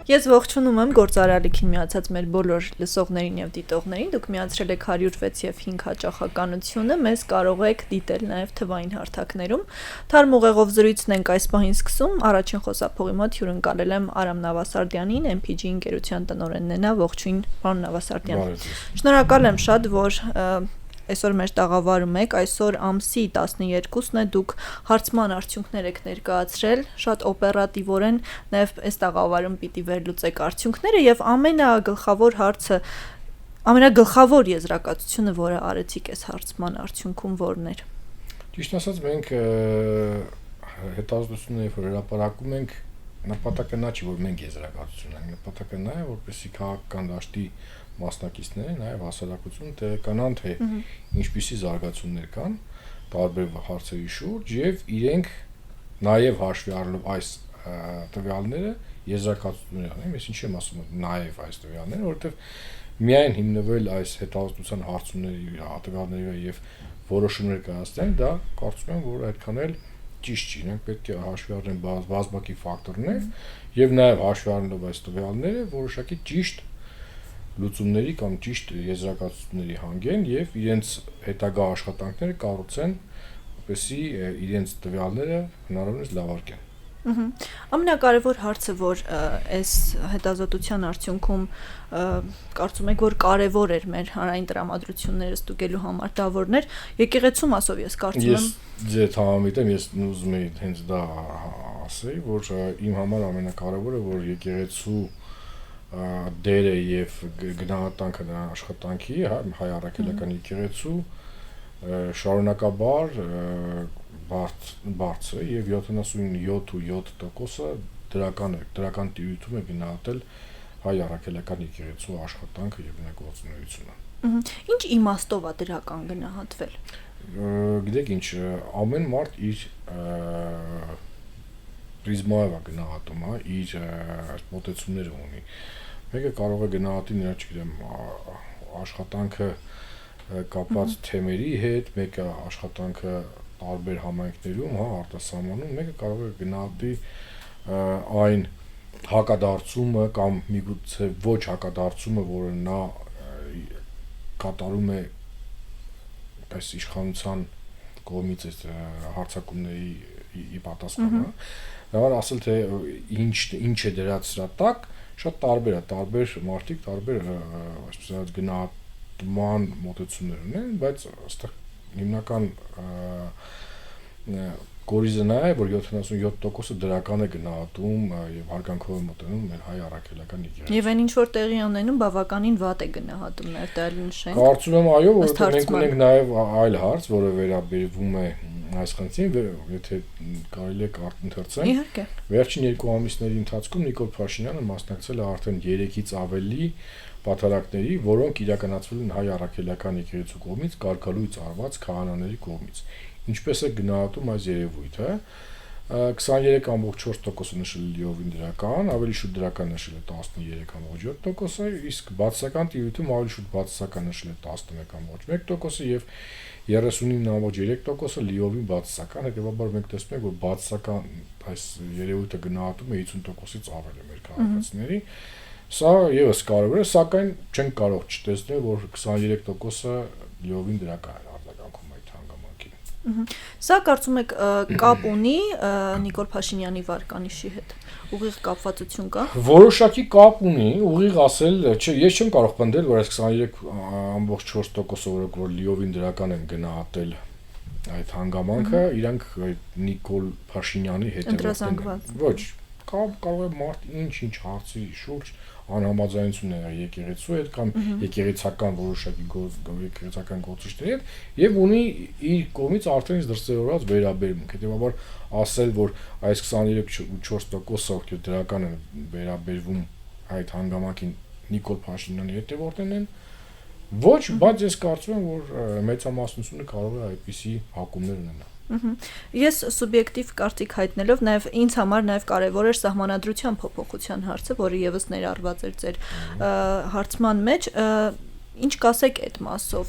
Ես ողջունում եմ գործարարիքին միացած մեր բոլոր լսողներին եւ դիտողներին։ Դուք միացրել եք 106 եւ 5 հաճախականությունը, մեզ կարող եք դիտել նաեւ թվային հարթակներում։ Թարմ ուղեղով զրույցն ենք այս պահին սկսում։ Առաջին խոսափողի մոտ հյուրընկալել եմ Արամ Նավասարդյանին, MPG ընկերության տնօրենն է նա, ողջույն, պարոն Նավասարդյան։ Շնորհակալ եմ շատ, որ այսօր մեր տաղավարում եք, այսօր ամսի 12-ն է, դուք հարցման արդյունքներ եք ներկայացրել, շատ օպերատիվորեն նաև այս տաղավարում պիտի վերլուծեք արդյունքները եւ ամենագլխավոր հարցը, ամենագլխավոր եզրակացությունը, որը արեցիք այս հարցման արդյունքում որն էր։ Ճիշտ ասած, մենք հետազոտությունները որ հրապարակում ենք, նպատակը նա չի, որ մենք եզրակացություն ենք, նպատակը նա է, որպեսզի քաղաքական դաշտի մասնակիցները նաև հասարակություն տեղեկանան, թե ինչպիսի զարգացումներ կան տարբեր հարցերի շուրջ եւ իրենք նաև հաշվի առնելով այս տվյալները եզրակացություններ անեն, ես ինչի եմ ասում նաև այս տվյալները, որովհետեւ միայն հիմնվել այս հետազոտության հարցումների տվյալների եւ որոշումներ կայացնեն, դա կարծում եմ, որ այդքան էլ ճիշտ չի, նրանք պետք է հաշվի առնեն բազմակի ֆակտորներ եւ նաև հաշվի առնելով այս տվյալները որոշակի ճիշտ լուծումների կամ ճիշտ եզրակացությունների հանգեն եւ իրենց հետագա աշխատանքները կառուցեն, որպեսզի իրենց տվյալները հնարավորինս լավարկեն։ Ամենակարևոր հարցը, որ այս հետազոտության արդյունքում կարծում եք, որ կարևոր էր մեր հանրային տրամադրությունները ստուգելու համար, դա որն էր, եկեղեցու մասով ես կարծում եմ։ Ես ձեզ համամիտեմ, ես ուզում եի հենց դա ասեի, որ իմ համար ամենակարևորը, որ եկեղեցու դերը եւ գնահատանքը նրա աշխատանքի, հայ առաքելական եկեղեցու շարունակաբար բարձր է եւ 77.7% դրական տիրույթում է գնահատել հայ առաքելական եկեղեցու աշխատանքը եւ նրա գործունեությունը։ Ինչ իմաստով է դրական գնահատվել։ Գիտեք ինչ, ամեն մարդ իր պրիզմայով է գնահատում, իր մոտեցումները ունի։ Մեկը կարող է գնահատի նրա, չգիտեմ, աշխատանքը կապված թեմերի հետ, մեկը աշխատանքը տարբեր համայնքներում, արտասահմանում, մեկը կարող է գնահատի այն հակադարձումը կամ միգուցե ոչ հակադարձումը, որը նա կատարում է այս իշխանության կողմից այս հարձակումների պատասխանը։ Դա ասել թե ինչ է դրած սրա տակ, շատ տարբեր է, տարբեր մարդիկ, տարբեր այսպես ասած գնահատման մոտեցումներ ունեն, բայց այստեղ հիմնական կորիզը նա է, որ 77% դրական է գնահատում եւ հարգանքով է մոտենում մեր հայ առաքելական եկեղեցին։ Եվ այն ինչ որ տեղի ունենում բավականին վատ է գնահատում նաև դա նշենք։ Կարծում եմ այո, որովհետեւ մենք ունենք նաև այլ հարց, որը վերաբերվում է այս խնդրին, եթե կարելի է ընթերցենք։ Իհարկե։ Վերջին 2 ամիսների ընթացքում Նիկոլ Փաշինյանը մասնակցել է արդեն 3-ից ավելի պատարակների, որոնք իրականացվել են հայ առաքելական եկեղեցու կողմից կարգալույծ արված քահանաների կողմից։ Ինչպես է գնահատում այս երևույթը, 23.4% նշել լիովին դրական, ավելի շուտ դրական նշել է 13.7%, իսկ բացասական տիրույթում ավելի շուտ բացասական նշել է 11.1% եւ 39.3% լիովին բացասական, հետեւաբար մենք տեսնում ենք, որ բացասական այս երևույթը գնահատում է 50%-ից ավել է մեր քաղաքացիների։ Սա եւս կարևոր է, սակայն չենք կարող չտեսնել, որ 23%-ը լիովին դրական է արձագանքում այդ հանգամանքին։ Սա կարծում եք կապ ունի Նիկոլ Փաշինյանի վարկանիշի հետ։ Ուղիղ կապվածություն կա։ Որոշակի կապ ունի, ուղիղ ասել, չէ, ես չեմ կարող պնդել, որ այս 23.4%-ը, որ լիովին դրական են գնահատել այդ հանգամանքը, իրանք Նիկոլ Փաշինյանի հետևորդներ։ Ոչ, կարող է մարդ ինչ հարցի շուրջ անհամաձայնություններ եկեղեցու հետ կամ եկեղեցական որոշակի եկեղեցական գործիչների հետ եւ ունի իր կողմից արդեն դրսեւորված վերաբերմունք։ Հետեւաբար ասել, որ այս 23.4%-ը դրական են վերաբերվում այդ հանգամանքին Նիկոլ Փաշինյանի հետևորդներն են, ոչ, բայց ես կարծում եմ, որ մեծամասնությունը կարող է այդպիսի հակումներ ունենալ։ Ես սուբյեկտիվ կարծիք հայտնելով նաև ինձ համար նաև կարևոր էր սահմանադրության փոփոխության հարցը, որը եւս ներառված էր ձեր հարցման մեջ, ինչ կասեք այդ մասով,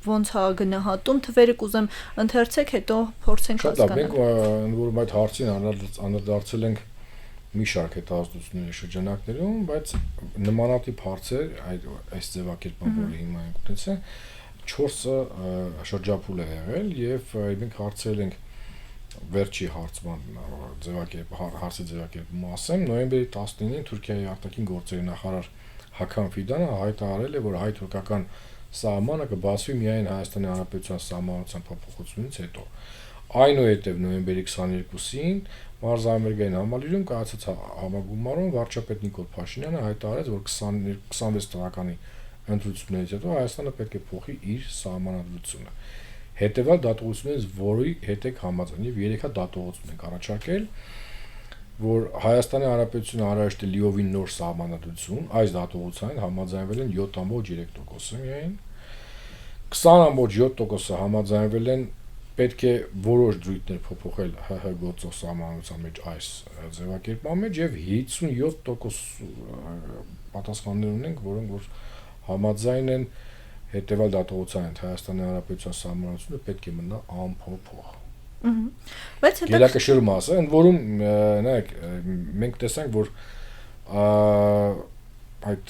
ոնց է գնահատում, թվերը կուզեմ ընթերցեք, հետո փորձենք հասկանալ։ Շատ լավ, մենք ընդ որում այդ հարցին անդրադարձել ենք մի շարք հետազոտությունների շրջանակներում, բայց նմանատիպ հարցեր այս ձևակերպման, որը հիմա ենք ունեցել, 4-ը շրջափուլ է եղել եւ մենք հարցրել ենք վերջի հարցի ձևակերպումը ասեմ, նոյեմբերի 19-ին Թուրքիայի արտաքին գործերի նախարար Հական Ֆիդանը հայտարարել է, որ հայ-թուրքական սահմանը կբացվի միայն Հայաստանի Հանրապետության սահմանության փոփոխությունից հետո։ Այնուհետև նոյեմբերի 22-ին Մարզամերգային համալիրում կայացած համագումարում վարչապետ Նիկոլ Փաշինյանը հայտարարեց, որ 26 թվականի ընտրություններից հետո Հայաստանը պետք է փոխի իր սահմանադրությունը։ Հետևյալ դատողություններից որի հետ եք համաձայն եւ 3 դատողություն ենք առաջարկել, որ Հայաստանի Հանրապետությունը անհրաժեշտ է լիովին նոր սահմանադրություն, այս դատողության համաձայնվել են 7.3%-ը միայն, 20.7%-ը համաձայնվել են պետք է որոշ դրույթներ փոփոխել ՀՀ գործող սահմանության մեջ այս ձևակերպման մեջ եւ 57% պատասխաններ ունենք, որոնք որ համաձայն են հետեւյալ դատողության հետ Հայաստանի Հանրապետության սահմանությունը պետք է մնա անփոփոխ։ Բայց Գերակշռ մասը, ընդ որում նայեք, մենք տեսանք, որ այդ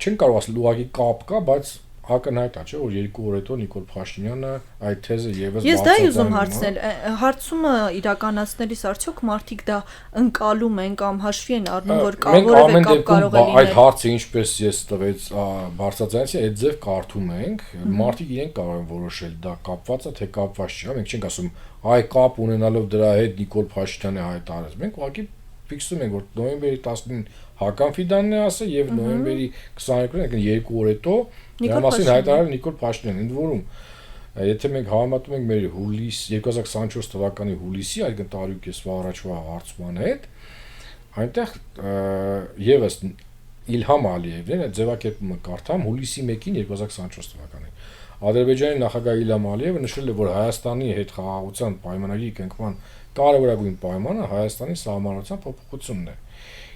չեն կարող ասել ուղղակի կապ կա, բայց ակնհայտ է, չէ՞, որ 2 օր հետո Նիկոլ Փաշինյանը այդ թեզը եւս Ես դա ուզում հարցնել, հարցումը իրականացնելիս արդյոք մարդիկ դա ընկալում են կամ հաշվի են առնում, որ որևէ կապ կարող է լինել։ Այդ հարցը ինչպես ես տվեց բարձրացանցի, այդ ձև կարդում ենք, մարդիկ իրենք կարող են որոշել դա կապված է թե կապված չէ, մենք չենք ասում այ կապ ունենալով դրա հետ Նիկոլ Փաշինյանը հայտարարեց։ Մենք ուղղակի ֆիքսում ենք, որ նոյեմբերի 19-ին Հական Ֆիդանն է ասել եւ նոյեմբերի 22-ին, 2 օր հետո դրա մասին հայտարարել Նիկոլ Փաշինյանն։ Ընդ որում, եթե մենք համեմատում ենք մեր 2024 թվականի հուլիսի, այսինքն տարի ու կես առաջվա հարցման հետ, այնտեղ եւս Իլհամ Ալիևն այդ ձևակերպումը կարդամ հուլիսի 1-ին 2024 թվականին։ Ադրբեջանի նախագահ Իլհամ Ալիևը նշել է, որ Հայաստանի հետ խաղաղության պայմանագրի կնքման կարևորագույն պայմանը Հայաստանի սահմանության փոփոխությունն է։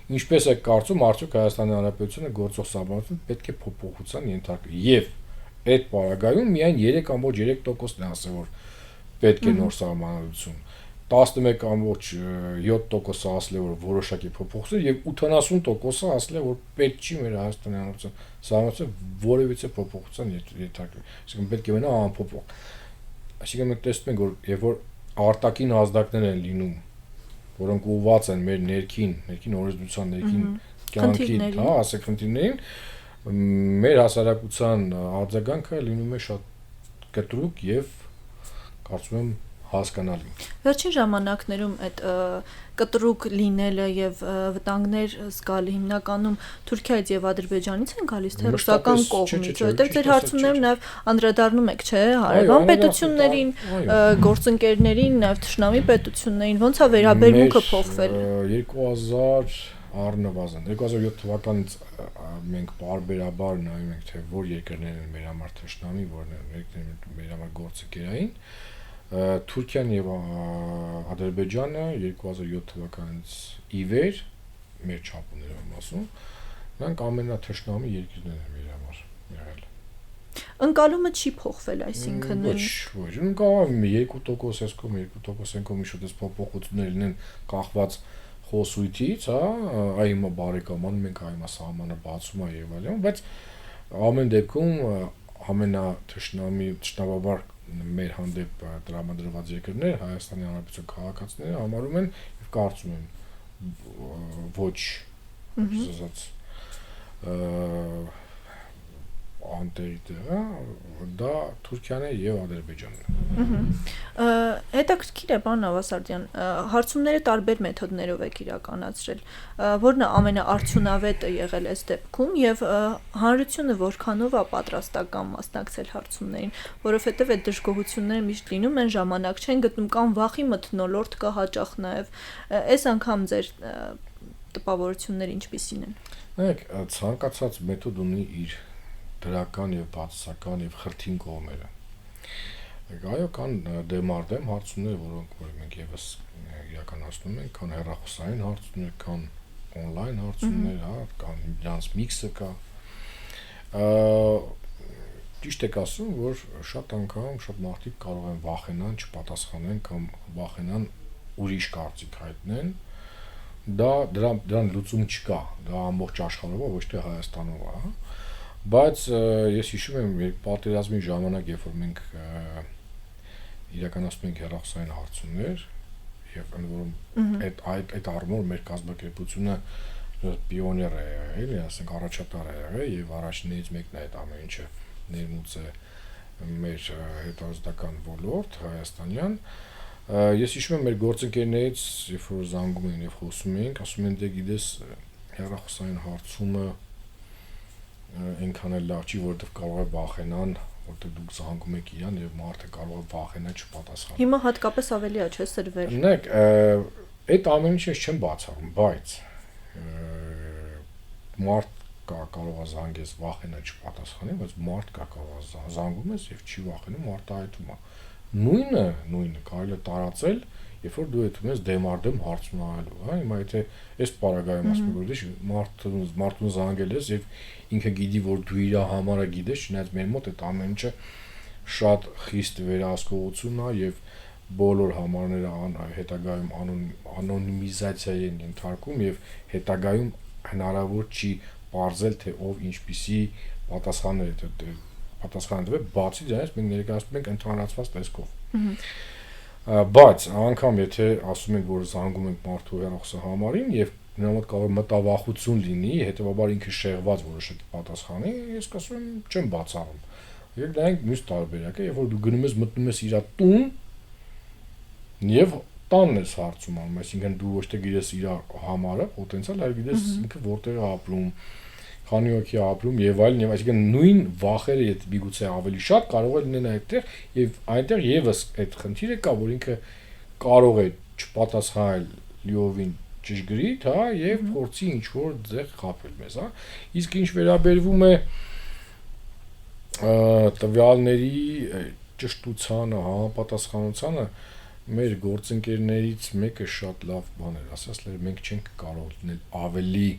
Ինչպես է կարծում, արդյոք Հայաստանի Հանրապետությունը գործող սահմանությունը պետք է փոփոխության ենթարկվի։ Եվ այդ պարագայում միայն 3.3%-ն է ասել, որ պետք է նոր սահմանադրություն։ 11.7%-ը ասել է, որ որոշակի փոփոխություն եւ 80%-ը ասել է, որ պետք չի մեր Հայաստանի Հանրապետության սահմանությունը որևիցե փոփոխության ենթարկվի։ Այսինքն պետք է մնա անփոփոխ։ Այսինքն մենք տեսնում ենք, որ երբ որ արտաքին ազդակներ են լինում, որոնք ուղղված են մեր ներքին օրենսդրության ներքին կյանքին, հա, ասեք խնդիրներին, մեր հասարակության արձագանքը լինում է շատ կտրուկ եւ կարծում եմ հասկանալի։ Վերջին ժամանակներում այդ կտրուկ լինելը եւ վտանգներ զգալը հիմնականում Թուրքիայից եւ Ադրբեջանից են գալիս թե ռուսական կողմից, որտեղ ձեր հարցումներում նաեւ անդրադառնում եք, չէ, հարևան պետություններին, գործընկերներին, նաեւ թշնամի պետություններին, ոնց է վերաբերմունքը փոխվել։ 2007 թվականից մենք բարբերաբար նայում ենք, թե որ երկրներն են մեր համար թշնամի, որն են մեր համար գործընկերային։ Թուրքիան եւ Ադրբեջանը 2007 թվականից ի վեր մեր չափումներով եմ ասում, նրանք ամենաթշնամի երկիրներն են մեր համար եղել։ Ընկալումը չի փոխվել, այսինքն ոչ, կարող է 2% ես կողմ 2% են կողմի շուտ փոփոխություններ լինեն կախված խոսույթից, հա, այ հիմա բարեկամանում ենք, այ հիմա սահմանը բացում է եւ այլն, բայց ամեն դեպքում ամենաթշնամաբար մեր հանդեպ տրամադրված երկրներ Հայաստանի Հանրապետության քաղաքացիները համարում են եւ կարծում են ոչ ասած անտերիտը դա Թուրքիան է եւ Ադրբեջանն է։ Հետաքրքիր է, պարոն Ավասարդյան, հարցումները տարբեր մեթոդներով եք իրականացրել, որն է ամենաարդյունավետը եղել այս դեպքում եւ հանրությունը որքանով է պատրաստական մասնակցել հարցումներին, որովհետեւ այդ դժգոհությունները միշտ լինում են, ժամանակ չեն գտնում կամ վախի մթնոլորտ կա հաճախ նաեւ այս անգամ ձեր տպավորությունները ինչպիսին են։ Նայեք, ցանկացած մեթոդ ունի իր դրական եւ բացասական եւ խրթին կողմերը։ Այո, կան դեմարդեմ հարցումներ, որոնք մենք եւս իրականացնում ենք, կան հեռախոսային հարցումներ, կան on-line հարցումներ, հա, կան իրանց միքսը կա։ Ճիշտ եք ասում, որ շատ անգամ շատ մարդիկ կարող են վախենան, չպատասխանեն կամ վախենան ուրիշ կարծիք հայտնեն, դրան լուծում չկա, դա ամբողջ աշխարհով ոչ թե Հայաստանում է, հա։ Բայց ես հիշում եմ պատերազմի ժամանակ, երբ որ մենք իրականացնում ենք հեռախոսային հարցումներ եւ ընդ որում այդ առումով մեր կազմակերպությունը պիոներ է եղել, էլի, ասենք առաջատար է եղել եւ առաջիններից մեկն է այդ ամեն ինչը ներմուծել մեր հետազոտական ոլորտ հայաստանյան։ Ես հիշում եմ մեր գործընկերներից, երբ որ զանգում էին եւ խոսում էինք, ասում են դե գիտես հեռախոսային հարցումը այնքան էլ լավ չի, որովհետեւ կարող է վախենան, որտեղ դուք զանգում եք իրան եւ մարդը կարող է վախենա չպատասխանել։ Հիմա հատկապես ավելի է, չէ՞, սրվեր։ Նայեք, այդ ամեն ինչը չեմ բացառում, բայց մարդ կա կարող է զանգես վախենա չպատասխանի, բայց մարդ կա կարող է զանգում ես եւ չի վախենում, արտահայտում է։ Նույնը կարելի է տարածել, երբ որ դու այդում ես դեմարդեմ հարցնալու, հա, հիմա եթե այս պարագայում ասում եմ, որ մարդուն զանգել ես եւ ինքը գիտի, որ դու իր համարը գիտես, չնայած մեր մոտ այդ ամեն ինչը շատ խիստ վերահսկողություն է եւ բոլոր համարները հետագայում անոնիմիզացիայի են ենթարկում եւ հետագայում հնարավոր չի բարձել թե ով ինչպիսի պատասխաններ տվե, բացի դրանից մենք ներկայացնում ենք ընդհանրացված տեսքով։ Բայց անգամ եթե ասում ենք, որ զանգում ենք մարդու հեռախոսի համարին եւ նրա մոտ կարող է մտավախություն լինի, հետեւաբար ինքը շեղված որոշակի պատասխանի, ես կասեմ չեմ բացառում։ Եվ դա այն մյուս տարբերակը, երբ որ դու գնում ես մտնում ես իր տուն եւ տանն ես հարցում անում, այսինքն դու ոչ թե գիտես իր համարը, պոտենցիալ, այլ գիտես ինքը որտեղ է ապրում, քանի հոգի է ապրում եւ այլն, եւ այսինքն նույն վախերը եթե միգուցե ավելի շատ կարող է լինեն այդտեղ եւ այնտեղ եւս այդ խնդիրը կա, որ ինքը կարող է չպատասխանել լիովին ճշգրիտ, հա, եւ փորձի ինչ որ ձեղ խաբել մեզ, հա։ Իսկ ինչ վերաբերվում է տվյալների ճշտությանը, համապատասխանությանը, մեր գործընկերներից մեկը շատ լավ բան էր ասած, որ մենք չենք կարող լինել ավելի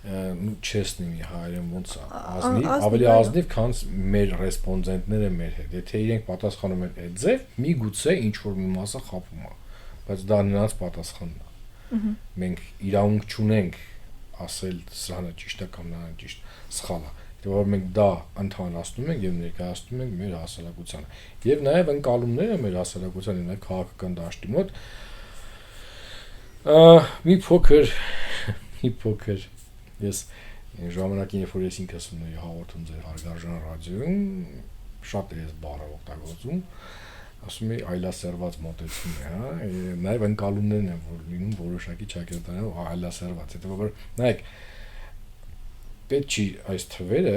չեսնի հայերեն ոնց ազնիվ, ավելի ազնիվ, քան մեր ռեսպոնդենտները մեր հետ։ Եթե իրենք պատասխանում են այդ ձև, միգուցե ինչ որ մի մասը խափում է, բայց դա նրանց պատասխանն է։ Մենք իրավունք չունենք ասել սա ճիշտ է կամ նա ճիշտ, սխալ է։ Որ մենք դա ընդհանրացնում ենք եւ ներկայացնում ենք մեր հասարակությանը։ Եվ նաեւ ընկալումները մեր հասարակությանը, նաեւ քաղաքական դաշտի մոտ մի փոքր ես ժամանակին երբ որ ես ինքս ունեի հաղորդում ձեր հարգարժան ռադիոյում, շատ ես բառը օգտագործում, ասում էի այլասերված մոտեցում է, հա, նաեւ ընկալումներն են որ լինում որոշակի ճակերտներով այլասերված, հետեւաբար նայեք պետք չի այս թվերը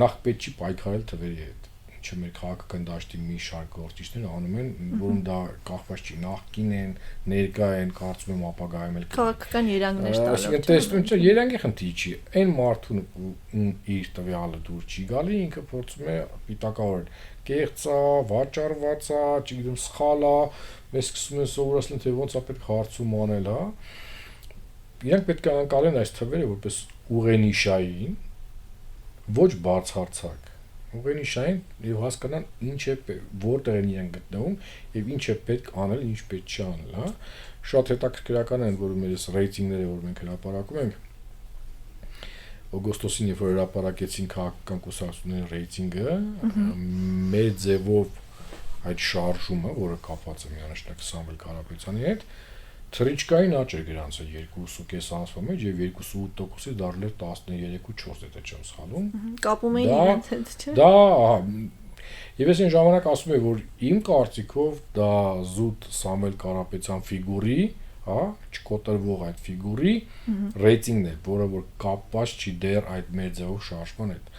նախ պետք չի պայքարել թվերի հետ, ինչը մեր քաղաքական դաշտի մի շարք գործիչներ անում են, որում դա կախված չի նախկին են, ներկա են, կարծում եմ ապագայում էլ քաղաքական երանգներ տալով։ Այսինքն տեսնում եք, երանգի խնդիր չի, այն մարդուն իր տվյալը դուր չի գալի, ինքը փորձում է պիտակավորել, կեղծա, վաճառված է, չգիտեմ, սխալ է, մեզ սկսում են սովորեցնել, թե ոնց է պետք հարցում անել, հա։ Իրանք պետք է անցալեն այս թվերը որպես ուղենիշային, ոչ բացարձակ, ուղենիշային եւ հասկանան ինչ է որտեղ են իրենք գտնվում եւ ինչ է պետք անել, ինչ պետք չի անել, հա։ Շատ հետաքրքրական են որ մեր ռեյտինգները, որ մենք հրապարակում ենք, օգոստոսին երբ որ հրապարակեցին քաղաքական կուսակցությունների ռեյտինգը, մեր ձևով այդ շարժումը, որը կապված է միանշանակ Սամվել Կարապետյանի հետ, թրիչկային աճ էր գրանցել 2.5 ամսվա մեջ եւ 2.8%-ից դարձել էր 13.4, եթե չեմ սխալվում։ Կապում էին իրենց հետ, չէ՞։ Դա, եւ ես այն ժամանակ ասում եմ, որ իմ կարծիքով դա զուտ Սամվել Կարապետյան ֆիգուրի, հա, չկոտրվող այդ ֆիգուրի ռեյտինգն է, որը որ կապված չի դեռ այդ մեր ձևով շարժման հետ։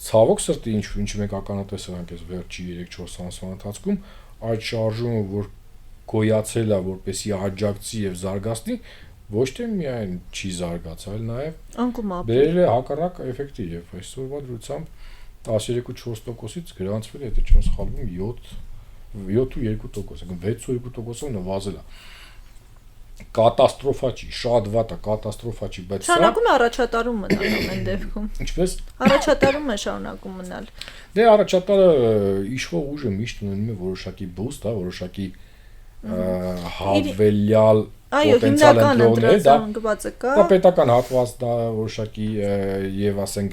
Ցավոք սրտի ինչ մենք ականատես ենք այս վերջի 3-4 ամսվա ընթացքում, այդ շարժումը, որ գոյացել է որպեսի աջակցի եւ զարգացնի, ոչ թե միայն չի զարգացել, նաեւ անկում բերել է հակառակ էֆեկտի եւ այսօրվա դրությամբ 13.4%-ից գրանցվել է, եթե չեմ սխալվում, 7.2%, այսինքն 6.2%-ով նվազել է։ Կատաստրոֆա չի, շատ վատ է, կատաստրոֆա չի, բայց սա շարունակում է առաջատարում մնալ ամեն դեպքում։ Ինչպես Առաջատարում է շարունակում մնալ։ Դե առաջատարը իշխող ուժը միշտ ունենում է որոշակի բուստ, հա, որոշակի հավելյալ այո, պոտենցիալ հիմնական ընտրողներ, դա ընտրազանգվածը կա։ Դա պետական հատված, դա որոշակի եւ ասենք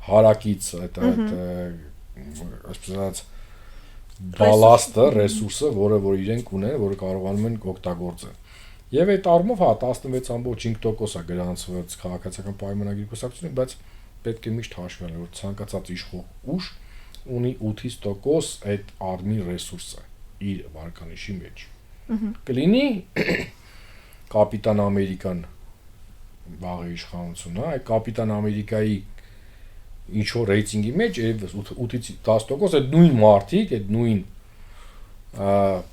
հարակից այդ ասած բալաստը, ռեսուրսը, որը իրենք ունեն, որը կարողանում են օգտագործել։ Եվ այդ առումով 16.5% է գրանցված քաղաքացիական պայմանագրի կուսակցությունը, բայց պետք է միշտ հաշվի առնել, որ ցանկացած իշխող ուժ ունի 8% այդ արմի ռեսուրսը իր վարկանիշի մեջ։ Կլինի Կապիտան Ամերիկան վաղ իշխանությունը, այդ Կապիտան Ամերիկայի ինչ-որ ռեյտինգի մեջ 8-ից 10% այդ նույն մարդիկ, այդ նույն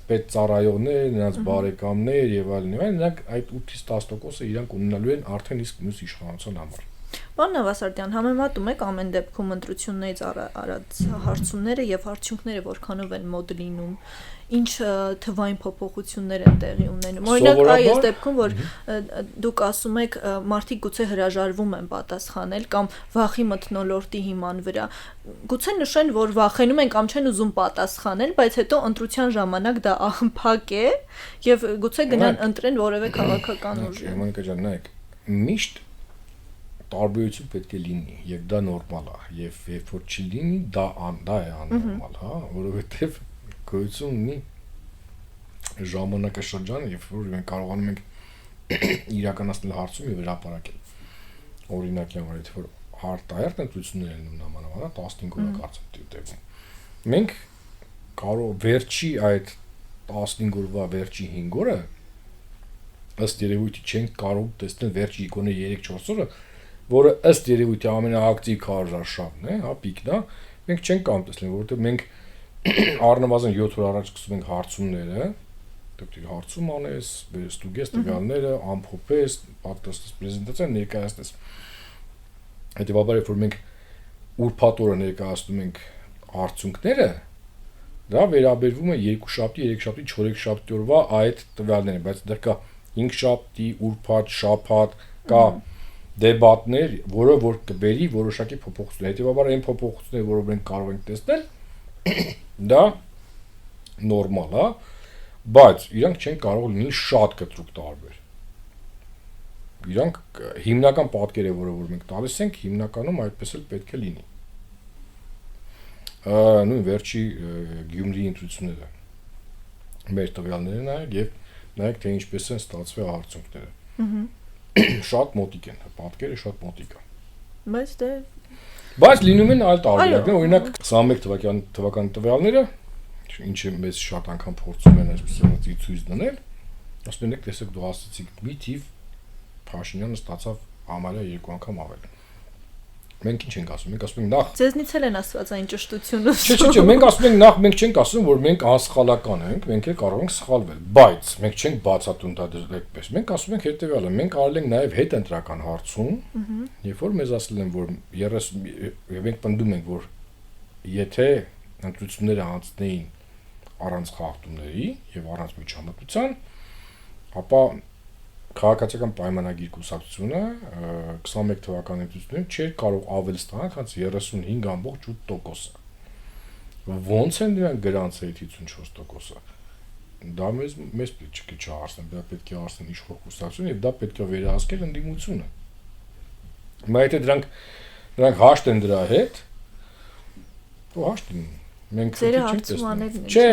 պետծառայողներ, նրանց բարեկամներ եւ այլն, նրանք այդ 8-ից 10%-ը իրանք ունենալու են արդեն իսկ մյուս իշխանության համար։ Պարոն Նավասարդյան, համեմատում եք ամեն դեպքում ընտրություններից արած հարցումները եւ արդյունքները որքանով են մոտ լինում, ինչ թվային փոփոխություններ են տեղի ունենում։ Օրինակ, այս դեպքում, որ դուք ասում եք, մարդիկ գուցե հրաժարվում են պատասխանել կամ վախի մթնոլորտի հիման վրա, գուցե նշեն, որ վախենում են կամ չեն ուզում պատասխանել, բայց հետո ընտրության ժամանակ դա ահմփակ է եւ գուցե գնան ընտրեն որևէ քաղաքական ուժ։ Մոնիկա ջան, նայեք, միշտ տարբերություն պետք է լինի եւ դա նորմալ է եւ երբ որ չի լինի դա է աննորմալ, հա, որովհետեւ գոյություն ունի ժամանակաշրջան, երբ որ մենք կարողանում ենք իրականացնել հարցում եւ հրապարակել։ Օրինակի համար, եթե որ արտահերտ ընտրություններ են նմանավանա 15 օրը կարծեմ տևում։ Մենք կարող վերջի այդ 15 օրվա վերջի 5 օրը ըստ երևույթի չենք կարող տեսնել վերջի գոնե 3-4 օրը, որը ըստ երևույթի ամենաակտիվ քարոզարշավն է, հա, պիկն է, մենք չենք կարող տեսնել, որովհետեւ մենք առնվազն 7 օր առաջ սկսում ենք հարցումները, դուք հարցում անես, ստուգես տվյալները, ամփոփես, պատրաստես պրեզենտացիա ներկայացնես։ Հետևաբար, երբ որ մենք ուրբաթ օրը ներկայացնում ենք արդյունքները, դա վերաբերվում է 2 շաբթի, 3 շաբթի, 4 շաբթի օրվա այդ տվյալներին, բայց դեռ կա 5 շաբթի, ուրբաթ, շաբաթ, կա դեբատներ, որը որ կբերի որոշակի փոփոխություններ։ Հետևաբար այն փոփոխությունները, որով մենք կարող ենք տեսնել, դա նորմալ է, բայց իրանք չեն կարող լինել շատ կտրուկ տարբեր։ Իրանք հիմնական պատկերը, որը որ մենք տալիս ենք, հիմնականում այդպես էլ պետք է լինի։ Նույն վերջի Գյումրիի ընտրությունները մեր տվյալներն են եւ նայեք թե ինչպես են ստացվել արդյունքները։ Շատ մոտիկ են, պատկերը շատ մոտիկ է։ Բայց լինում են այլ տարբերակներ, օրինակ 21 թվականի տվյալները, ինչը մեզ շատ անգամ փորձում են այսպես ցույց դնել, ասում են, տեսեք դու ասացիք մի թիվ Փաշինյանը ստացավ համարյա 2 անգամ ավել։ Մենք ինչ ենք ասում, մենք ասում ենք նախ Ձեզնից էլ են ասված այն ճշտությունը։ Չէ, մենք ասում ենք նախ մենք չենք ասում, որ մենք անսխալական ենք, մենք էլ կարող ենք սխալվել, բայց մենք չենք բացատրում դա այդպես։ Մենք ասում ենք հետեւյալը, մենք արել ենք նաև հետընտրական հարցում, երբ որ մեզ ասել են, որ 30 մենք պնդում ենք, որ եթե ընտրությունները անցնեին առանց խախտումների եւ առանց միջամտության, ապա քաղաքացիական պայմանագիր կուսակցությունը 21 թվականի ընտրություններին չէր կարող ավել ստանալ, քան 35.8%-ը։ Ոնց են դրանք գրանցել 54%-ը։ Դա մեզ պետք է չհարցնել, դա պետք է հարցնել իշխող կուսակցությունը եւ դա պետք է վերահսկել ընդդիմությունը։ Բայց եթե դրանք հաշտ են դրա հետ, ու հաշտ են մենք չենք տեսնում։ Չէ,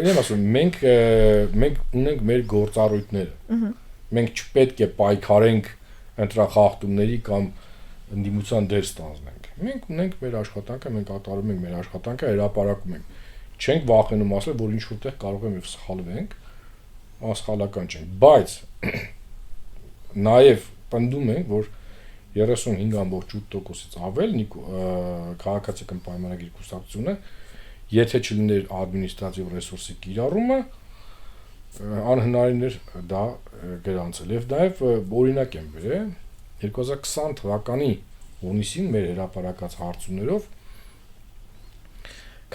եմ ասում, մենք ունենք մեր գործառույթները։ Մենք չպետք է պայքարենք ընտրախախտումների կամ ընդդիմության դեր ստանձնենք։ Մենք ունենք մեր աշխատանքը, մենք կատարում ենք մեր աշխատանքը, հրապարակում ենք։ Չենք վախենում ասել, որ ինչ որտեղ կարող եմ եւ սխալվենք, անսխալական չենք, բայց նաեւ պնդում ենք, որ 35.8%-ից ավել քաղաքացիական պայմանագիր կուսակցությունը, եթե չլիներ ադմինիստրատիվ ռեսուրսի կիրառումը, անհնարին էր դա գրանցել եւ նաեւ օրինակ եմ բերել 2020 թվականի հունիսին մեր հրապարակած հարցումներով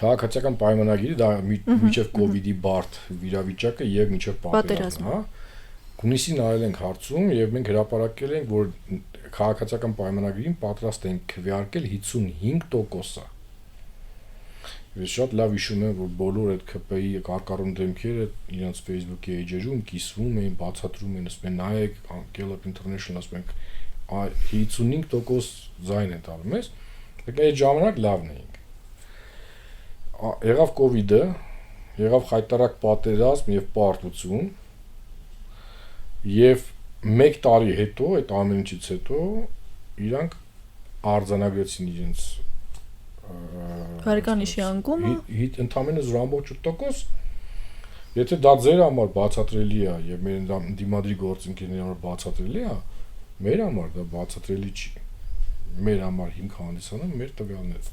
քաղաքացիական պայմանագիրը դա միջև կոവിഡ്ի բարդ վիրավիճակը եւ միջև պատերազմը, հա, հունիսին արել ենք հարցում եւ մենք հրապարակել ենք, որ քաղաքացիական պայմանագիրին պատրաստ ենք քվեարկել 55%-ը։ Ես շատ լավ հիշում եմ, որ բոլոր այդ ԿՊ-ի կարկառուն դեմքերը իրենց Facebook-ի էջերում կիսվում էին, բացատրում էին, ասում են նայեք, Gallup International ասում են 55% ձայն է տալու մեզ, դե այդ ժամանակ լավն էինք։ Եղավ COVID-ը, եղավ խայտարակ պատերազմ եւ պարտություն, եւ 1 տարի հետո, այդ ամեն ինչից հետո իրանք արձանագրեցին իրենց Վարկանիշի անկումը ընդամենը 0.8%, եթե դա ձեր համար բացատրելի է եւ մեր դիմադրի գործընկերների համար բացատրելի է, մեր համար դա բացատրելի չի։ Մեր համար հիմք հանդիսանում մեր տվյալները։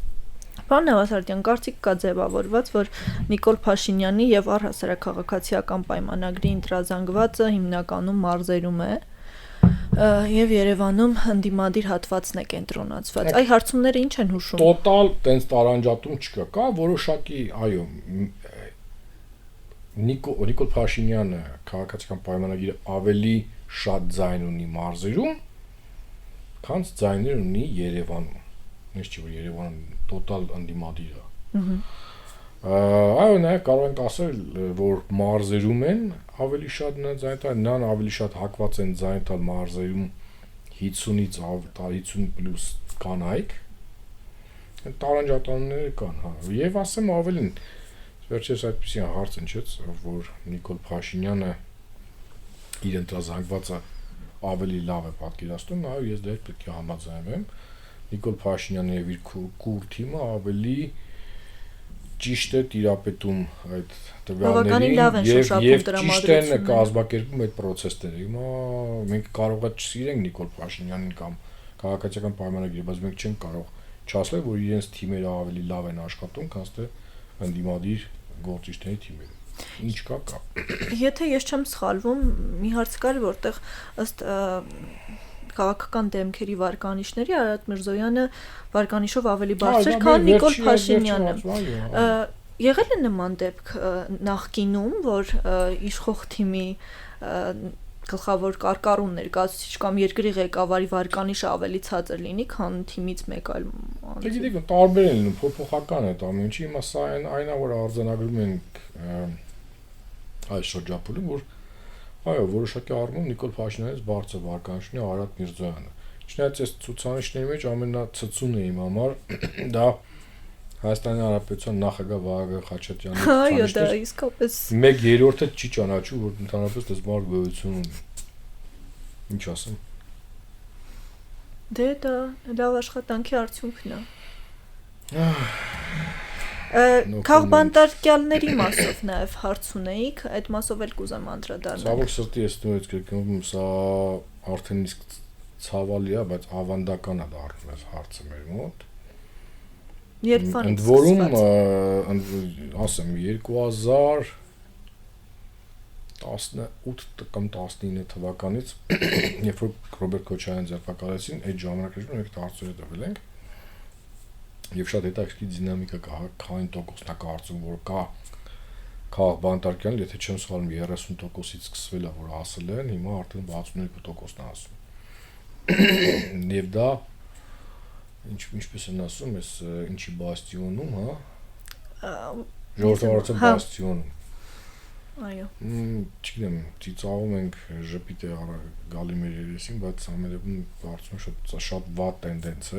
Պարոն Նավասարդյան, կարծիք կա ձևավորված, որ Նիկոլ Փաշինյանի եւ առհասարակ քաղաքացիական պայմանագրի ընտրազանգվածը հիմնականում մարզերում է եւ Երևանում ընդդիմադիր հատվածն է կենտրոնացված։ Այ հարցումները ինչ են հուշում։ Տոտալ տենց տարանջատում չկա, կա որոշակի, այո, Նիկոլ Փաշինյանը քաղաքացիական պայմանագիրը ավելի շատ ձայն ունի մարզերում, քան ձայներ ունի Երևանում։ Ինչ չի որ Երևանը տոտալ ընդդիմադիր է։ Այո, նաև կարող ենք ասել, որ մարզերում են ավելի շատ ձայն տալ, նրան ավելի շատ հակված են ձայն տալ մարզերում 50-ից 50+ կանայք։ Տարանջատանները կան, հա։ Եվ ասեմ ավելին, վերջերս այդպիսի հարց ընչեց, որ Նիկոլ Փաշինյանը իր ընտրազանգվածը ավելի լավ է պատկերացնում, այո, ես դեռ պետք է համաձայնվեմ։ Նիկոլ Փաշինյանը եւ իր կուր թիմը ավելի ճիշտ է տիրապետում այդ տվյալներին եւ ճիշտ են կազմակերպում այդ process-ները։ Հիմա մենք կարող է չսիրենք Նիկոլ Փաշինյանին կամ քաղաքացիական պայմանագիրը, բայց մենք չենք կարող չասել, որ իրենց թիմերը ավելի լավ են աշխատում, քան թե ընդդիմադիր գործիչների թիմերը։ Ինչ կա։ Եթե ես չեմ սխալվում, մի հարց կար, որտեղ ըստ քաղաքական դեմքերի վարկանիշների Արարատ Միրզոյանը վարկանիշով ավելի բարձր, քան Նիկոլ Փաշինյանը։ Եղել է նման դեպք նախկինում, որ իշխող թիմի գլխավոր կարկառուն ներկայացուցիչ կամ երկրի ղեկավարի վարկանիշը ավելի ցածր լինի, քան թիմից մեկ այլ անձի։ Գիտեք, տարբեր են լինում, փոփոխական է դա ամենը, հիմա սա այնա որ արձանագրում ենք այս շրջափուլում, որ այո, որոշակի առումով Նիկոլ Փաշինյանից բարձր վարկանիշն է Արարատ Միրզոյանը։ Չնայած այս ցուցանիշների մեջ ամենացծունը իմ համար դա Հայաստանի Հանրապետության նախագահ Վահագն Խաչատրյանի այո, դա իսկապես 1/3-ը չի ճանաչում, որ ընդհանրապես դες բար գոյություն ունի։ Ինչ ասեմ։ Դե դա լավ աշխատանքի արդյունքն է։ Քաղբանտարկյալների մասով նաև հարց ունեիք, այդ մասով էլ կուզեմ անդրադառնալ։ Ցավոք սրտի ես նույնիսկ կրկնում, սա արդեն իսկ ցավալի է, բայց ավանդական է դառնում այս հարցը մեր մոտ։ Երբվանից Ընդ որում, ասեմ, 2018 կամ 19 թվականից, երբ որ Ռոբերտ Քոչարյանին ձերբակալեցին, այդ ժամանակաշրջանում մենք հարցերը տվել ենք։ Եվ շատ հետաքրքիր դինամիկա կա, քանի տոկոսն է կարծում, որ կա քաղբանտարկյան, եթե չեմ սխալվում 30%-ից սկսվել է, որ ասել են, հիմա արդեն 62%-ն է ասում։ Եվ դա ինչպես են ասում, այս ինչի բաստիոնում, հա։ Ժողովրդավարության բաստիոնում։ Այո։ Չգիտեմ, ծիծաղում ենք ժպիտ է գալի մեր երեսին, բայց ամենևին կարծում եմ շատ վատ տենդենց է։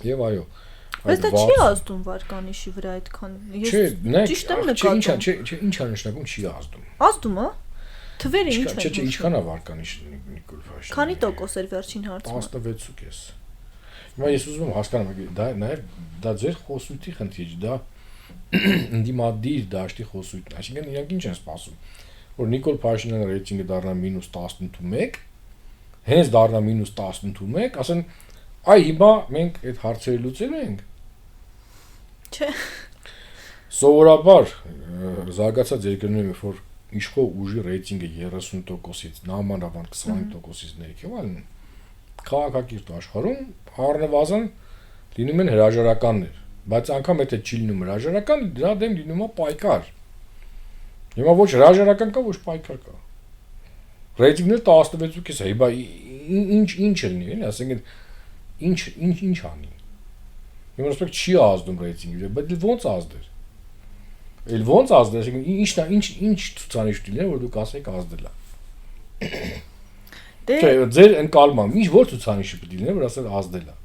Եվ այո, բայց դա չի ազդում վարկանիշի վրա այդքան։ Ես ճիշտ եմ նկատում։ Չէ, ինչ է նշանակում չի ազդում։ Ազդում է։ Թվերը ինչ են։ Չէ, ինչքան է վարկանիշը Նիկոլ Փաշինյանը։ Քանի տոկոս էր վերջին հարցումը։ 16.5։ Հիմա ես ուզում եմ հասկանամ, դա նաև դա ձեր խոսույթի խնդիր, դա ընդդիմադիր դաշտի խոսույթն է։ Այսինքն իրանք ինչ են սպասում, որ Նիկոլ Փաշինյանը ռեյտինգը դառնա -11, հենց դառնա -11, ասեն, այ հիմա մենք այդ հարցերը լուծելու ենք։ Չէ։ Սովորաբար զարգացած երկրներում, երբ որ իշխող ուժի ռեյտինգը 30%-ից, նամանավանդ 25%-ից ներքևալն քաղաքակիրթ աշխարհում առնվազն լինում են հրաժարականներ, բայց անգամ եթե չի լինում հրաժարական, դրա դեմ լինում է պայքար։ Հիմա ոչ հրաժարական կա, ոչ պայքար կա։ Ռեյտինգն 16.5 է, հիմա ինչ է լինի, ասենք ինչ անի։ Իմ ռեսպեկտ չի ազդում ռեյտինգի, բայց ոնց ազդեր։ Էլ ոնց ազդեր, ինչ ցուցանիշ դիներ, որ դուք ասեք ազդել է։ Չէ, ձեր ընկալմամբ, ինչ որ ցուցանիշը պետք է լինի, որ ասել ազդել է։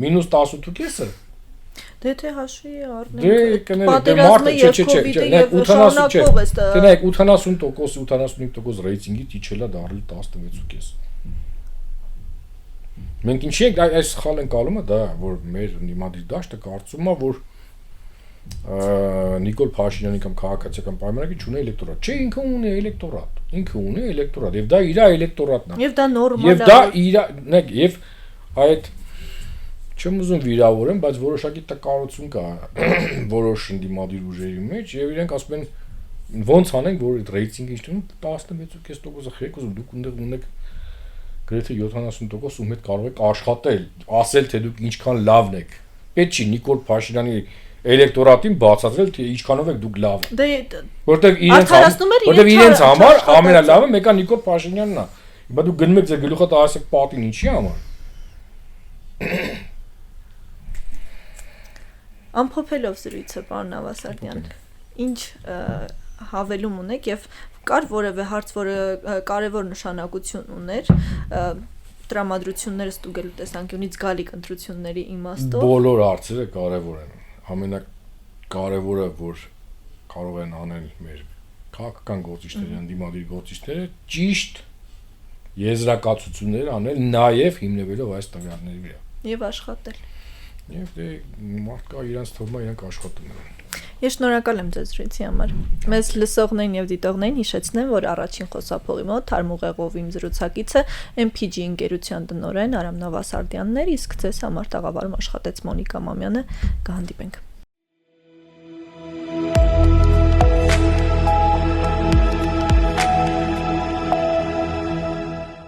-18.5-ը։ Դե թե հաշվի առնենք։ Պատերազմը եւ կոവിഡ്ը եւ 80, տենայք 80%, 85% ռեյտինգի իջել է դառել 16.5։ Մենք ինչի ենք այս սխալ ընկալումը, դա որ մեր նիմադիր դաշտը կարծում է, որ Նիկոլ Փաշինյանի կամ քաղաքացիական պայմանագիր չունի էլեկտորատ։ Չէ, ինքը ունի էլեկտորատ։ Եվ դա իր էլեկտորատն է։ Եվ դա նորմալ է։ Եվ դա իր, եւ այդ չեմ ուզում վիրավորեմ, բայց որոշակի տկարություն կա որոշ ընդդիմադիր ուժերի մեջ, եւ իրենք ասում են ոնց անենք, որ այդ ռեյտինգը իշտում 16.5%-ը խեք ուզում դուք ունեք գրեթե 70% ում հետ կարող եք աշխատել, ասել թե դուք ինչքան լավն եք։ Պետք չի Նիկոլ Փաշինյանի էլեկտորատին բացատրել թե ինչքանով եք դուք լավ։ Դե որտեղ իրենց համար ամենալավը մեկը Նիկոլ Փաշինյանն է։ Բայց դուք գնում եք ձեր գլուխը տալիս եք պատին ինչի համար։ Ամփոփելով զրույցը, պարոն Նավասարդյան, ինչ հավելում ունեք եւ կար որևէ հարց, որը կարևոր նշանակություն ուներ տրամադրությունները ստուգելու տեսանկյունից գալիք ընտրությունների իմաստով։ Բոլոր հարցերը կարևոր են։ Ամենակարևորը, որ կարող են անել մեր քաղաքական գործիչները, ընդդիմադիր գործիչները, ճիշտ եզրակացություններ անել, նաեւ հիմնվելով այս տվյալների վրա։ Եվ աշխատել։ Եվ դե մարդկա իրանց թվում է իրանք աշխատում են։ Ես շնորհակալ եմ ձեզ զրույցի համար։ Մեզ լսողներին եւ դիտողներին հիշեցնեմ, որ առաջին խոսափողի մոտ Թարմուղեղով իմ զրուցակիցը MPG ընկերության տնօրեն Արամ Նավասարդյանն էր, իսկ ձեզ համար տաղավարում աշխատեց Մոնիկա Մամյանը։ Կհանդիպենք։